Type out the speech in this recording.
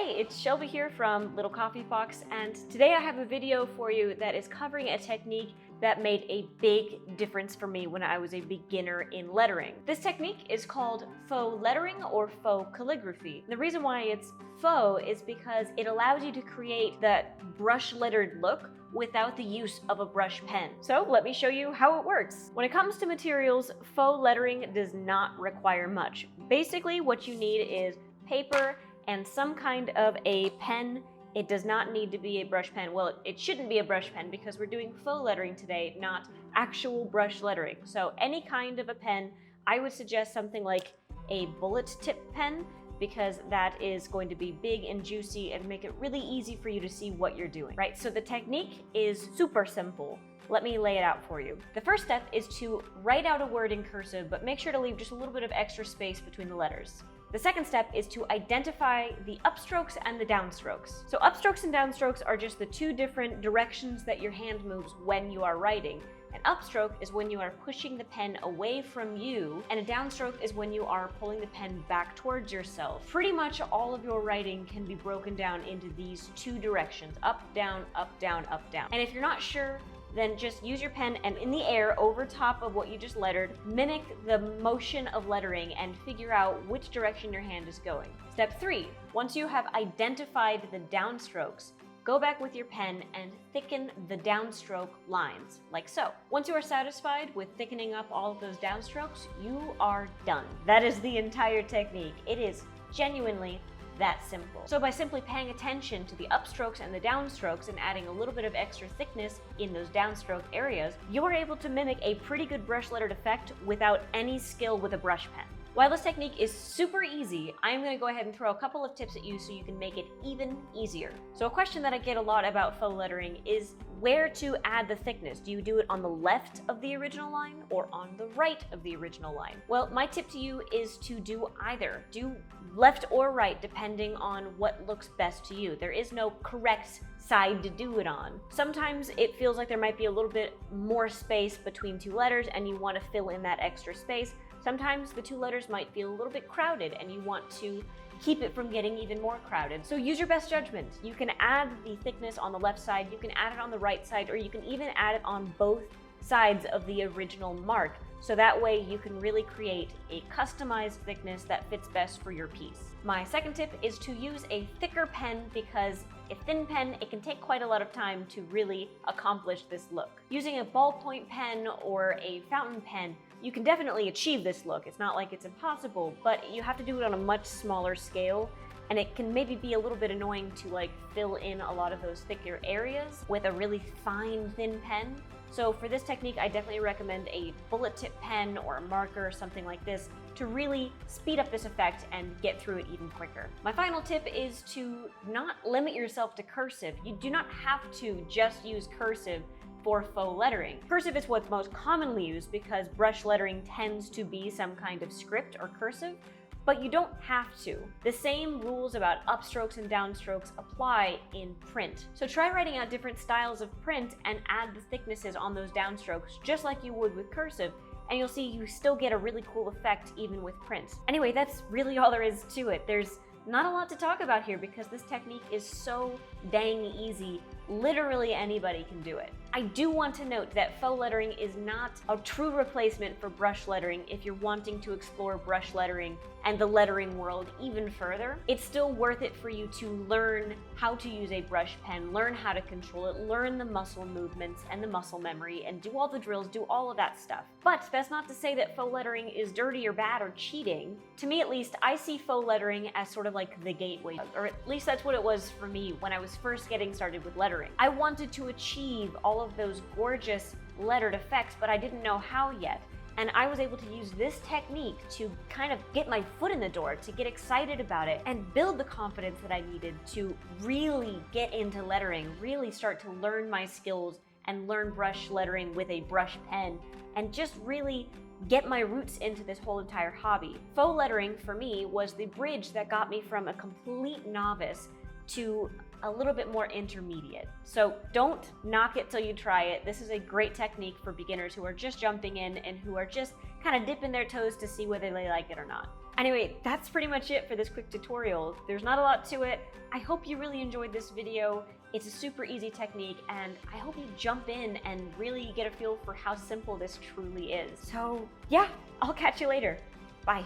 Hey, it's Shelby here from Little Coffee Fox, and today I have a video for you that is covering a technique that made a big difference for me when I was a beginner in lettering. This technique is called faux lettering or faux calligraphy. The reason why it's faux is because it allows you to create that brush lettered look without the use of a brush pen. So let me show you how it works. When it comes to materials, faux lettering does not require much. Basically, what you need is paper and some kind of a pen. It does not need to be a brush pen. Well, it shouldn't be a brush pen because we're doing faux lettering today, not actual brush lettering. So any kind of a pen, I would suggest something like a bullet tip pen, because that is going to be big and juicy and make it really easy for you to see what you're doing, right? So the technique is super simple. Let me lay it out for you. The first step is to write out a word in cursive, but make sure to leave just a little bit of extra space between the letters. The second step is to identify the upstrokes and the downstrokes. So upstrokes and downstrokes are just the two different directions that your hand moves when you are writing. An upstroke is when you are pushing the pen away from you, and a downstroke is when you are pulling the pen back towards yourself. Pretty much all of your writing can be broken down into these two directions: up, down, up, down, up, down. And if you're not sure, then just use your pen and in the air over top of what you just lettered, mimic the motion of lettering and figure out which direction your hand is going. Step 3, once you have identified the downstrokes, go back with your pen and thicken the downstroke lines, like so. Once you are satisfied with thickening up all of those downstrokes, you are done. That is the entire technique. It is genuinely that simple. So by simply paying attention to the upstrokes and the downstrokes and adding a little bit of extra thickness in those downstroke areas, you're able to mimic a pretty good brush lettered effect without any skill with a brush pen. While this technique is super easy, I'm going to go ahead and throw a couple of tips at you so you can make it even easier. So a question that I get a lot about faux lettering is where to add the thickness. Do you do it on the left of the original line or on the right of the original line? Well, my tip to you is to do either. Do left or right depending on what looks best to you. There is no correct side to do it on. Sometimes it feels like there might be a little bit more space between two letters and you want to fill in that extra space. Sometimes the two letters might feel a little bit crowded and you want to keep it from getting even more crowded. So use your best judgment. You can add the thickness on the left side, you can add it on the right side, or you can even add it on both sides of the original mark. So that way you can really create a customized thickness that fits best for your piece. My second tip is to use a thicker pen, because a thin pen, it can take quite a lot of time to really accomplish this look. Using a ballpoint pen or a fountain pen, you can definitely achieve this look. It's not like it's impossible, but you have to do it on a much smaller scale, and it can maybe be a little bit annoying to like fill in a lot of those thicker areas with a really fine, thin pen. So for this technique, I definitely recommend a bullet tip pen or a marker or something like this to really speed up this effect and get through it even quicker. My final tip is to not limit yourself to cursive. You do not have to just use cursive for faux lettering. Cursive is what's most commonly used because brush lettering tends to be some kind of script or cursive, but you don't have to. The same rules about upstrokes and downstrokes apply in print. So try writing out different styles of print and add the thicknesses on those downstrokes just like you would with cursive, and you'll see you still get a really cool effect even with print. Anyway, that's really all there is to it. There's not a lot to talk about here because this technique is so dang easy. Literally anybody can do it. I do want to note that faux lettering is not a true replacement for brush lettering if you're wanting to explore brush lettering and the lettering world even further. It's still worth it for you to learn how to use a brush pen, learn how to control it, learn the muscle movements and the muscle memory, and do all the drills, do all of that stuff. But that's not to say that faux lettering is dirty or bad or cheating. To me at least, I see faux lettering as sort of like the gateway, or at least that's what it was for me when I was first getting started with lettering. I wanted to achieve all of those gorgeous lettered effects, but I didn't know how yet. And I was able to use this technique to kind of get my foot in the door, to get excited about it, and build the confidence that I needed to really get into lettering, really start to learn my skills and learn brush lettering with a brush pen, and just really get my roots into this whole entire hobby. Faux lettering for me was the bridge that got me from a complete novice to a little bit more intermediate. So don't knock it till you try it. This is a great technique for beginners who are just jumping in and who are just kind of dipping their toes to see whether they like it or not. Anyway, that's pretty much it for this quick tutorial. There's not a lot to it. I hope you really enjoyed this video. It's a super easy technique, and I hope you jump in and really get a feel for how simple this truly is. So yeah, I'll catch you later. Bye.